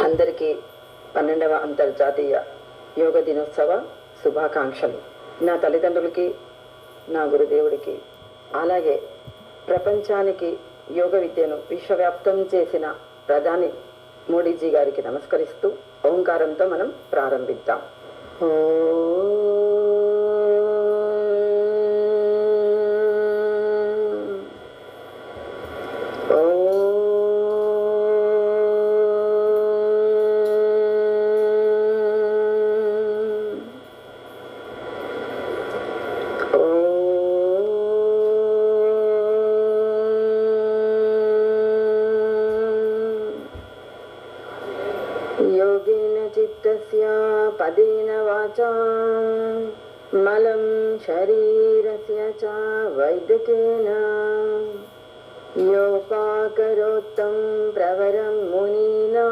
అందరికీ 12వ అంతర్జాతీయ యోగ దినోత్సవ శుభాకాంక్షలు. నా తల్లిదండ్రులకి, నా గురుదేవుడికి, అలాగే ప్రపంచానికి యోగ విద్యను విశ్వవ్యాప్తం చేసిన ప్రధాని మోడీజీ గారికి నమస్కరిస్తూ ఓంకారంతో మనం ప్రారంభిద్దాం. योगेन चित्तस्य पदेन वाचा मलं शरीरस्य च वैद्यकेन योपाकरोत्तं प्रवरं मुनिना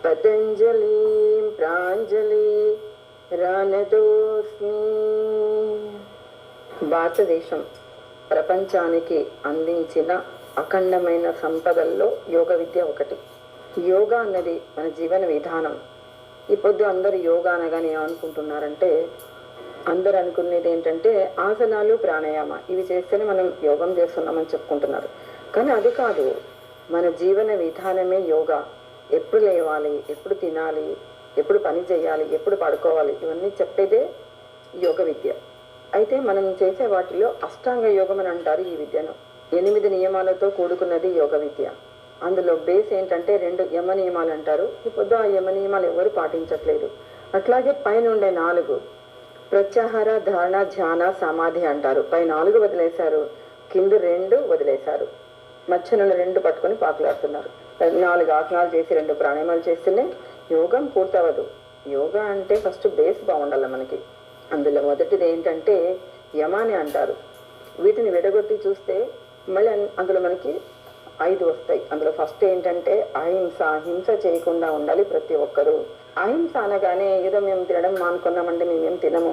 पतञ्जलिं प्राञ्जलिरानतोऽस्मि. భారతదేశం ప్రపంచానికి అందించిన అఖండమైన సంపదల్లో యోగ విద్య ఒకటి. యోగా అన్నది మన జీవన విధానం. ఈ పొద్దు అందరు యోగా అనగానే ఏమనుకుంటున్నారంటే, అందరు అనుకునేది ఏంటంటే ఆసనాలు, ప్రాణాయామ ఇవి చేస్తేనే మనం యోగం చేస్తున్నామని చెప్పుకుంటున్నారు. కానీ అది కాదు, మన జీవన విధానమే యోగా. ఎప్పుడు లేవాలి, ఎప్పుడు తినాలి, ఎప్పుడు పని చేయాలి, ఎప్పుడు పడుకోవాలి, ఇవన్నీ చెప్పేదే యోగ విద్య. అయితే మనం చేసే వాటిలో అష్టాంగ యోగం అని అంటారు ఈ విద్యను. 8 నియమాలతో కూడుకున్నది యోగ విద్య. అందులో బేస్ ఏంటంటే 2 యమ నియమాలు అంటారు. ఇప్పుడు ఆ యమ నియమాలు ఎవరు పాటించట్లేదు. అట్లాగే పైన ఉండే 4 ప్రత్యాహార, ధారణ, ధ్యాన, సమాధి అంటారు. పై 4 వదిలేశారు, కింద 2 వదిలేశారు. మధ్యన 2 పట్టుకొని పాకులాడుతున్నారు. 4 ఆసనాలు చేసి 2 ప్రాణాయామాలు చేస్తేనే యోగం పూర్తవదు. యోగా అంటే ఫస్ట్ బేస్ బాగుండాలి మనకి. అందులో మొదటిది ఏంటంటే యమాని అంటారు. వీటిని విడగొట్టి చూస్తే మళ్ళీ అందులో మనకి 5 వస్తాయి. అందులో ఫస్ట్ ఏంటంటే అహింస. హింస చేయకుండా ఉండాలి ప్రతి ఒక్కరూ. అహింస అనగానే ఏదో మేము తినడం మానుకున్నామంటే మేమేం తినము,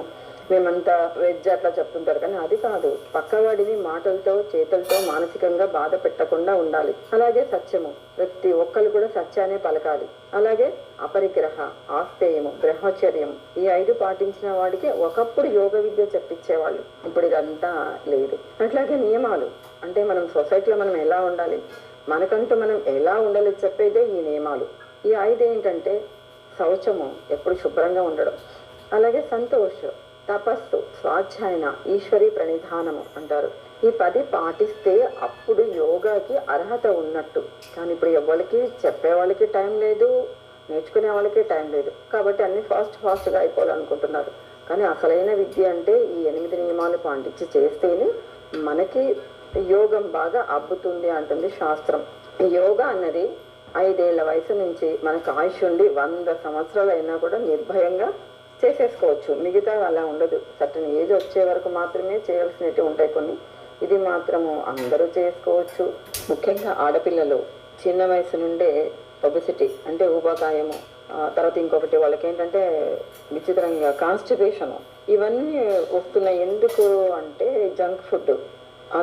మేమంతా వెజ్ అట్లా చెప్తుంటారు. కానీ అది కాదు. పక్కవాడిని మాటలతో, చేతులతో మానసికంగా బాధ పెట్టకుండా ఉండాలి. అలాగే సత్యము, ప్రతి ఒక్కరు కూడా సత్యాన్ని పలకాలి. అలాగే అపరిగ్రహ, ఆస్తేయము, బ్రహ్మచర్యం, ఈ 5 పాటించిన వాడికి ఒకప్పుడు యోగ విద్య చెప్పించేవాళ్ళు. ఇప్పుడు ఇదంతా లేదు. అట్లాగే నియమాలు అంటే మనం సొసైటీలో మనం ఎలా ఉండాలి, మనకంటూ మనం ఎలా ఉండాలి చెప్పేదే ఈ నియమాలు. ఈ 5 ఏంటంటే శౌచము, ఎప్పుడు శుభ్రంగా ఉండడం. అలాగే సంతోషం, తపస్సు, స్వాధ్యాయన, ఈశ్వరీ ప్రణిధానము అంటారు. ఈ 10 పాటిస్తే అప్పుడు యోగాకి అర్హత ఉన్నట్టు. కానీ ఇప్పుడు ఎవరికి చెప్పే వాళ్ళకి టైం లేదు, నేర్చుకునే వాళ్ళకి టైం లేదు. కాబట్టి అన్ని ఫాస్ట్గా అయిపోవాలనుకుంటున్నారు. కానీ అసలైన విద్య అంటే ఈ 8 నియమాలు పాటించి చేస్తేనే మనకి యోగం బాగా అబ్బుతుంది అంటుంది శాస్త్రం. యోగా అన్నది 5 ఏళ్ల వయసు నుంచి మనకు ఆయుష్ ఉండి 100 సంవత్సరాలు అయినా కూడా నిర్భయంగా చేసేసుకోవచ్చు. మిగతా అలా ఉండదు. సర్టన్ ఏజ్ వచ్చే వరకు మాత్రమే చేయాల్సినవి ఉంటాయి కొన్ని. ఇది మాత్రము అందరూ చేసుకోవచ్చు. ముఖ్యంగా ఆడపిల్లలు చిన్న వయసు నుండే ఒబెసిటీ అంటే ఊబకాయము, తర్వాత ఇంకొకటి వాళ్ళకి ఏంటంటే విచిత్రంగా కాన్స్టిపేషను, ఇవన్నీ వస్తున్నాయి. ఎందుకు అంటే జంక్ ఫుడ్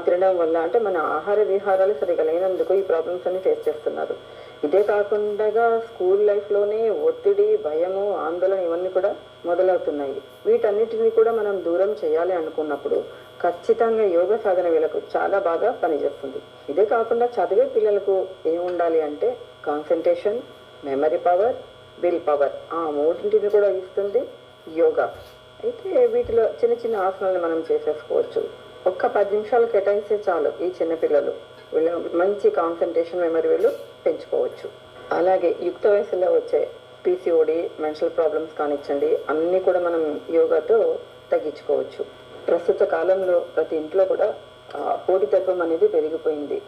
తినడం వల్ల. అంటే మన ఆహార విహారాలు సరిగా లేనందుకు ఈ ప్రాబ్లమ్స్ అన్ని ఫేస్ చేస్తున్నారు. ఇదే కాకుండా స్కూల్ లైఫ్లోనే ఒత్తిడి, భయము, ఆందోళన ఇవన్నీ కూడా మొదలవుతున్నాయి. వీటన్నిటిని కూడా మనం దూరం చేయాలి అనుకున్నప్పుడు ఖచ్చితంగా యోగ సాధన వీళ్ళకు చాలా బాగా పనిచేస్తుంది. ఇదే కాకుండా చదివే పిల్లలకు ఏముండాలి అంటే concentration, memory power, will power, ఆ 3టిని కూడా ఇస్తుంది యోగా. అయితే వీటిలో చిన్న చిన్న ఆసనాలు మనం చేసేసుకోవచ్చు. ఒక్క 10 నిమిషాలు కేటాయిస్తే చాలు. ఈ చిన్నపిల్లలు వీళ్ళు మంచి కాన్సన్ట్రేషన్, మెమరీ వీళ్ళు పెంచుకోవచ్చు. అలాగే యుక్త వయసులో వచ్చే పీసీఓడి, మెన్షల్ ప్రాబ్లమ్స్ కానిచ్చండి, అన్నీ కూడా మనం యోగాతో తగ్గించుకోవచ్చు. ప్రస్తుత కాలంలో ప్రతి ఇంట్లో కూడా పోటీతత్వం అనేది పెరిగిపోయింది.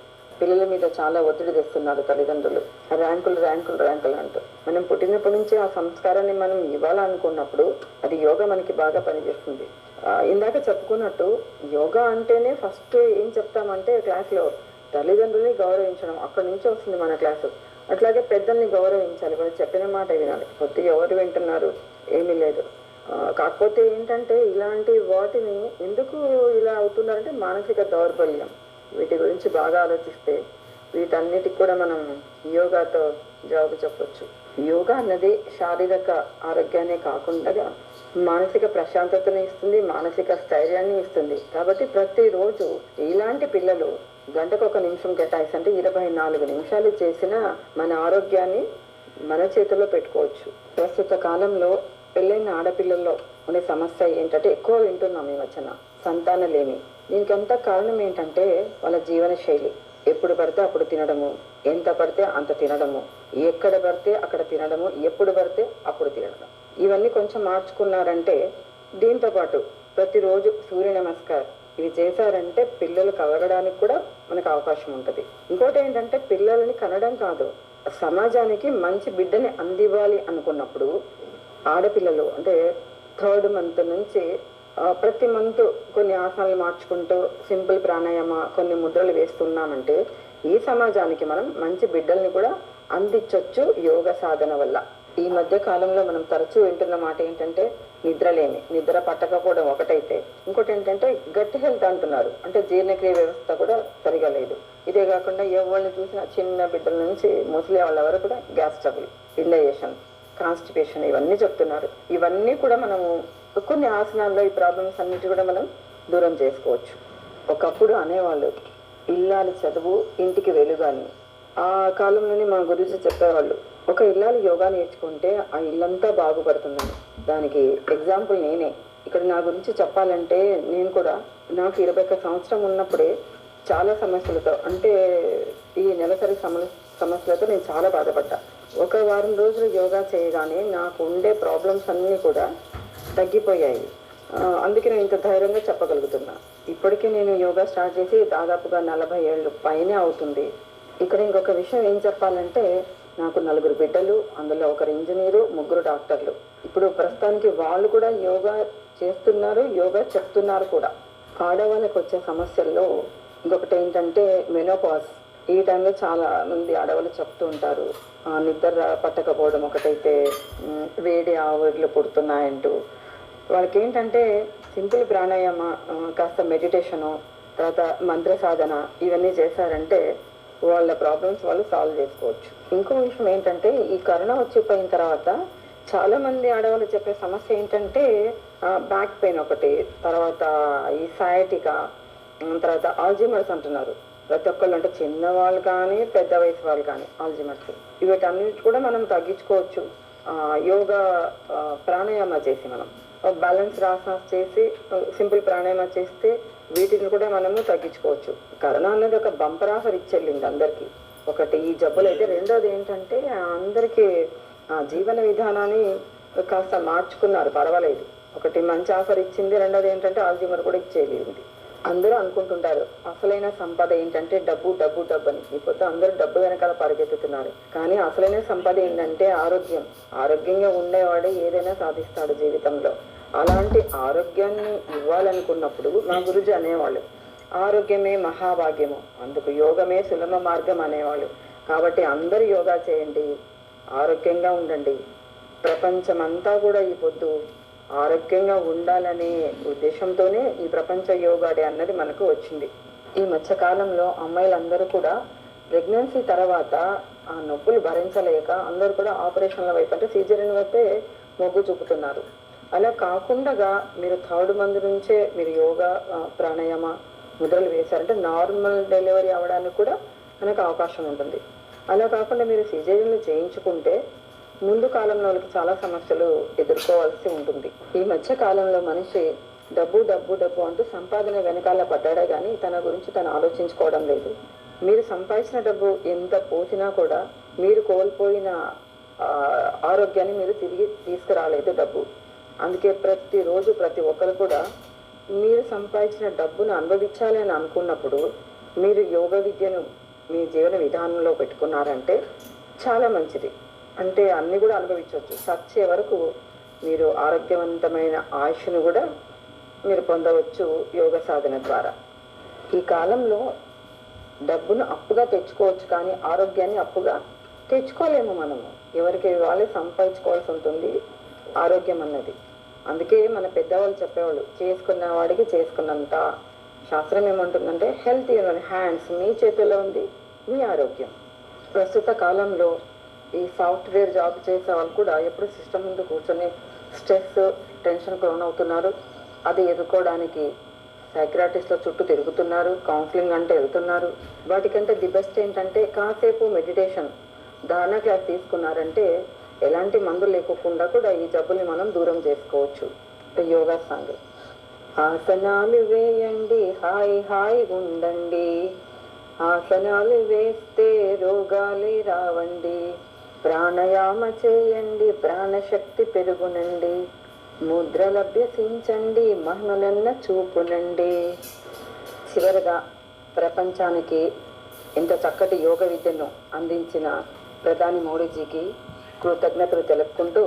పిల్లల మీద చాలా ఒత్తిడి తెస్తున్నారు తల్లిదండ్రులు. ర్యాంకులు అంటూ. మనం పుట్టినప్పటి నుంచి ఆ సంస్కారాన్ని మనం ఇవ్వాలనుకున్నప్పుడు అది యోగా మనకి బాగా పనిచేస్తుంది. ఇందాక చెప్పుకున్నట్టు యోగా అంటేనే ఫస్ట్ ఏం చెప్తామంటే క్లాస్లో తల్లిదండ్రుల్ని గౌరవించడం, అక్కడి నుంచి వస్తుంది మన క్లాసు. అట్లాగే పెద్దల్ని గౌరవించాలి, వాళ్ళు చెప్పిన మాట వినాలి. కొద్ది ఎవరు వింటున్నారు, ఏమీ లేదు. కాకపోతే ఏంటంటే ఇలాంటి వాటిని ఎందుకు ఇలా అవుతున్నారంటే మానసిక దౌర్బల్యం. వీటి గురించి బాగా ఆలోచిస్తే వీటన్నిటికి కూడా మనం యోగాతో జవాబు చెప్పొచ్చు. యోగా అన్నది శారీరక ఆరోగ్యాన్ని కాకుండా మానసిక ప్రశాంతతను ఇస్తుంది, మానసిక స్థైర్యాన్ని ఇస్తుంది. కాబట్టి ప్రతిరోజు ఇలాంటి పిల్లలు గంటకు 1 నిమిషం కేటాయిస్తే 24 నిమిషాలు చేసిన మన ఆరోగ్యాన్ని మన చేతుల్లో పెట్టుకోవచ్చు. ప్రస్తుత కాలంలో పెళ్ళైన ఆడపిల్లల్లో ఉండే సమస్య ఏంటంటే ఎక్కువ వింటున్నాం ఈ మధ్యన సంతానలేమి. దీనికి అంతా కారణం ఏంటంటే వాళ్ళ జీవన శైలి. ఎప్పుడు పడితే అప్పుడు తినడము, ఎంత పడితే అంత తినడము, ఎక్కడ పడితే అక్కడ తినడము, ఎప్పుడు పడితే అప్పుడు తినడం. ఇవన్నీ కొంచెం మార్చుకున్నారంటే, దీంతో పాటు ప్రతిరోజు సూర్య నమస్కారం ఇవి చేశారంటే పిల్లలు కలగడానికి కూడా మనకు అవకాశం ఉంటుంది. ఇంకోటి ఏంటంటే పిల్లలని కనడం కాదు, సమాజానికి మంచి బిడ్డని అందివ్వాలి అనుకున్నప్పుడు ఆడపిల్లలు అంటే 3rd మంత్ నుంచి ప్రతి మంత్ కొన్ని ఆసనాలు మార్చుకుంటూ సింపుల్ ప్రాణాయామ కొన్ని ముద్రలు వేస్తున్నామంటే ఈ సమాజానికి మనం మంచి బిడ్డల్ని కూడా అందించవచ్చు యోగ సాధన వల్ల. ఈ మధ్య కాలంలో మనం తరచూ వింటున్న మాట ఏంటంటే నిద్రలేమి, నిద్ర పట్టకపోవడం ఒకటైతే, ఇంకోటి ఏంటంటే గట్టి హెల్త్ అంటున్నారు, అంటే జీర్ణక్రియ వ్యవస్థ కూడా సరిగా లేదు. ఇదే కాకుండా ఎవరిని చూసినా చిన్న బిడ్డల నుంచి ముసలి వాళ్ళ వరకు కూడా గ్యాస్ ట్రబుల్, ఇండైజెషన్, కాన్స్టిపేషన్ ఇవన్నీ చెప్తున్నారు. ఇవన్నీ కూడా మనము కొన్ని ఆసనాల్లో ఈ ప్రాబ్లమ్స్ అన్నిటి కూడా మనం దూరం చేసుకోవచ్చు. ఒకప్పుడు అనేవాళ్ళు ఇల్లాలి చదువు ఇంటికి వెలుగాని. ఆ కాలంలోనే మా గురించి చెప్పేవాళ్ళు ఒక ఇల్లాలి యోగా నేర్చుకుంటే ఆ ఇల్లంతా బాగుపడుతుందని. దానికి ఎగ్జాంపుల్ నేనే. ఇక్కడ నా గురించి చెప్పాలంటే నేను కూడా నాకు 21 సంవత్సరం ఉన్నప్పుడే చాలా సమస్యలతో, అంటే ఈ నెలసరి సమస్యలతో నేను చాలా బాధపడ్డా. ఒక వారం రోజులు యోగా చేయగానే నాకు ఉండే ప్రాబ్లమ్స్ అన్నీ కూడా తగ్గిపోయాయి. అందుకే నేను ఇంత ధైర్యంగా చెప్పగలుగుతున్నా. ఇప్పటికీ నేను యోగా స్టార్ట్ చేసి దాదాపుగా 40 ఏళ్ళు పైనే అవుతుంది. ఇక్కడ ఇంకొక విషయం ఏం చెప్పాలంటే, నాకు 4 బిడ్డలు, అందులో 1 ఇంజనీరు, 3 డాక్టర్లు. ఇప్పుడు ప్రస్తుతానికి వాళ్ళు కూడా యోగా చేస్తున్నారు, యోగా చెప్తున్నారు కూడా. ఆడవాళ్ళకి వచ్చే సమస్యల్లో ఇంకొకటి ఏంటంటే మెనోపాజ్. ఈ టైంలో చాలా మంది ఆడవాళ్ళు చెప్తూ ఉంటారు నిద్ర పట్టకపోవడం ఒకటైతే, వేడి ఆవిర్లు పుడుతున్నాయంటూ. వాళ్ళకి ఏంటంటే సింపుల్ ప్రాణాయామ, కాస్త మెడిటేషను, తర్వాత మంత్ర సాధన ఇవన్నీ చేశారంటే వాళ్ళ ప్రాబ్లమ్స్ వాళ్ళు సాల్వ్ చేసుకోవచ్చు. ఇంకో విషయం ఏంటంటే ఈ కరోనా వచ్చిపోయిన తర్వాత చాలా మంది ఆడవాళ్ళు చెప్పే సమస్య ఏంటంటే బ్యాక్ పెయిన్ ఒకటి, తర్వాత ఈ సయాటికా, తర్వాత ఆల్జిమర్స్ అంటున్నారు. ప్రతి ఒక్కళ్ళు, అంటే చిన్నవాళ్ళు కానీ పెద్ద వయసు వాళ్ళు కానీ ఆల్జిమర్స్. వీటన్నిటి కూడా మనం తగ్గించుకోవచ్చు యోగా ప్రాణాయామ చేసి. మనం బ్యాలెన్స్ ఆసనాస్ చేసి సింపుల్ ప్రాణాయామ చేస్తే వీటిని కూడా మనము తగ్గించుకోవచ్చు. కరోనా అనేది ఒక బంపర్ ఆఫర్ ఇచ్చెళ్ళింది అందరికీ. ఒకటి ఈ జబ్బులు అయితే, రెండోది ఏంటంటే అందరికీ జీవన విధానాన్ని కాస్త మార్చుకున్నారు, పర్వాలేదు. ఒకటి మంచి ఆఫర్ ఇచ్చింది, రెండోది ఏంటంటే ఆల్జిమర్ కూడా ఇచ్చేది. అందరూ అనుకుంటుంటారు అసలైన సంపద ఏంటంటే డబ్బు డబ్బు డబ్బు అని. ఇప్పుడు అందరూ డబ్బు వెనకాల పరిగెత్తుతున్నారు. కానీ అసలైన సంపద ఏంటంటే ఆరోగ్యం. ఆరోగ్యంగా ఉండేవాడే ఏదైనా సాధిస్తాడు జీవితంలో. అలాంటి ఆరోగ్యాన్ని ఇవ్వాలనుకున్నప్పుడు మా గురుజీ అనేవాళ్ళు ఆరోగ్యమే మహాభాగ్యము, అందుకు యోగమే సులభ మార్గం అనేవాళ్ళు. కాబట్టి అందరూ యోగా చేయండి, ఆరోగ్యంగా ఉండండి. ప్రపంచమంతా కూడా ఈ పొద్దు ఆరోగ్యంగా ఉండాలనే ఉద్దేశంతోనే ఈ ప్రపంచ యోగా డే అన్నది మనకు వచ్చింది. ఈ మధ్యకాలంలో అమ్మాయిలందరూ కూడా ప్రెగ్నెన్సీ తర్వాత ఆ నొప్పులు భరించలేక అందరూ కూడా ఆపరేషన్ల వైపు, అంటే సిజేరియన్ వైపే మొగ్గు చూపుతున్నారు. అలా కాకుండా మీరు 3rd మంత్ నుంచే మీరు యోగా ప్రాణాయామ ముద్రలు వేశారంటే నార్మల్ డెలివరీ అవ్వడానికి కూడా మనకు అవకాశం ఉంటుంది. అలా కాకుండా మీరు సిజేరియన్లు చేయించుకుంటే ముందు కాలంలో వాళ్ళకి చాలా సమస్యలు ఎదుర్కోవాల్సి ఉంటుంది. ఈ మధ్య కాలంలో మనిషి డబ్బు డబ్బు డబ్బు అంటూ సంపాదన వెనకాల పడ్డాడే కానీ తన గురించి తను ఆలోచించుకోవడం లేదు. మీరు సంపాదించిన డబ్బు ఎంత పోసినా కూడా మీరు కోల్పోయిన ఆరోగ్యాన్ని మీరు తిరిగి తీసుకురాలేదు డబ్బు. అందుకే ప్రతిరోజు ప్రతి ఒక్కరు కూడా మీరు సంపాదించిన డబ్బును అనుభవించాలి అని అనుకున్నప్పుడు మీరు యోగ విద్యను మీ జీవన విధానంలో పెట్టుకున్నారంటే చాలా మంచిది. అంటే అన్నీ కూడా అనుభవించవచ్చు. చచ్చే వరకు మీరు ఆరోగ్యవంతమైన ఆయుష్ను కూడా మీరు పొందవచ్చు యోగ సాధన ద్వారా. ఈ కాలంలో డబ్బును అప్పుగా తెచ్చుకోవచ్చు కానీ ఆరోగ్యాన్ని అప్పుగా తెచ్చుకోలేము. మనము ఎవరికి వాళ్ళే సంపాదించుకోవాల్సి ఉంటుంది ఆరోగ్యం అన్నది. అందుకే మన పెద్దవాళ్ళు చెప్పేవాళ్ళు చేసుకున్న వాడికి చేసుకున్నంత. శాస్త్రం ఏమంటుందంటే హెల్త్ ఇన్ యువర్ హ్యాండ్స్, మీ చేతిలో ఉంది మీ ఆరోగ్యం. ప్రస్తుత కాలంలో ఈ సాఫ్ట్వేర్ జాబ్ చేసే వాళ్ళు కూడా ఎప్పుడు సిస్టమ్ ముందు కూర్చొని స్ట్రెస్, టెన్షన్కి లోనవుతున్నారు. అది ఎదుర్కోవడానికి సైక్రాటిస్ట్ల చుట్టూ తిరుగుతున్నారు, కౌన్సిలింగ్ అంటే వెళ్తున్నారు. వాటికంటే ది బెస్ట్ ఏంటంటే కాసేపు మెడిటేషన్, ధారణ క్లాస్ తీసుకున్నారంటే ఎలాంటి మందులు లేకోకుండా కూడా ఈ జబ్బుల్ని మనం దూరం చేసుకోవచ్చు. యోగాసనాలు, ఆసనాలు వేయండి, హాయి హాయి ఉండండి, ఆసనాలు వేస్తే రోగాలే రావండి, ప్రాణాయామ చేయండి, ప్రాణశక్తి పెరుగునండి, ముద్రలు అభ్యసించండి, మహిమలన్న చూపునండి. చివరగా ప్రపంచానికి ఇంత చక్కటి యోగ విద్యను అందించిన ప్రధాని మోడీజీకి కృతజ్ఞతలు తెలుపుకుంటూ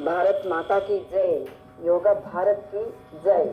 భారత్ మాతాకి జై, యోగా భారత్ కి జై.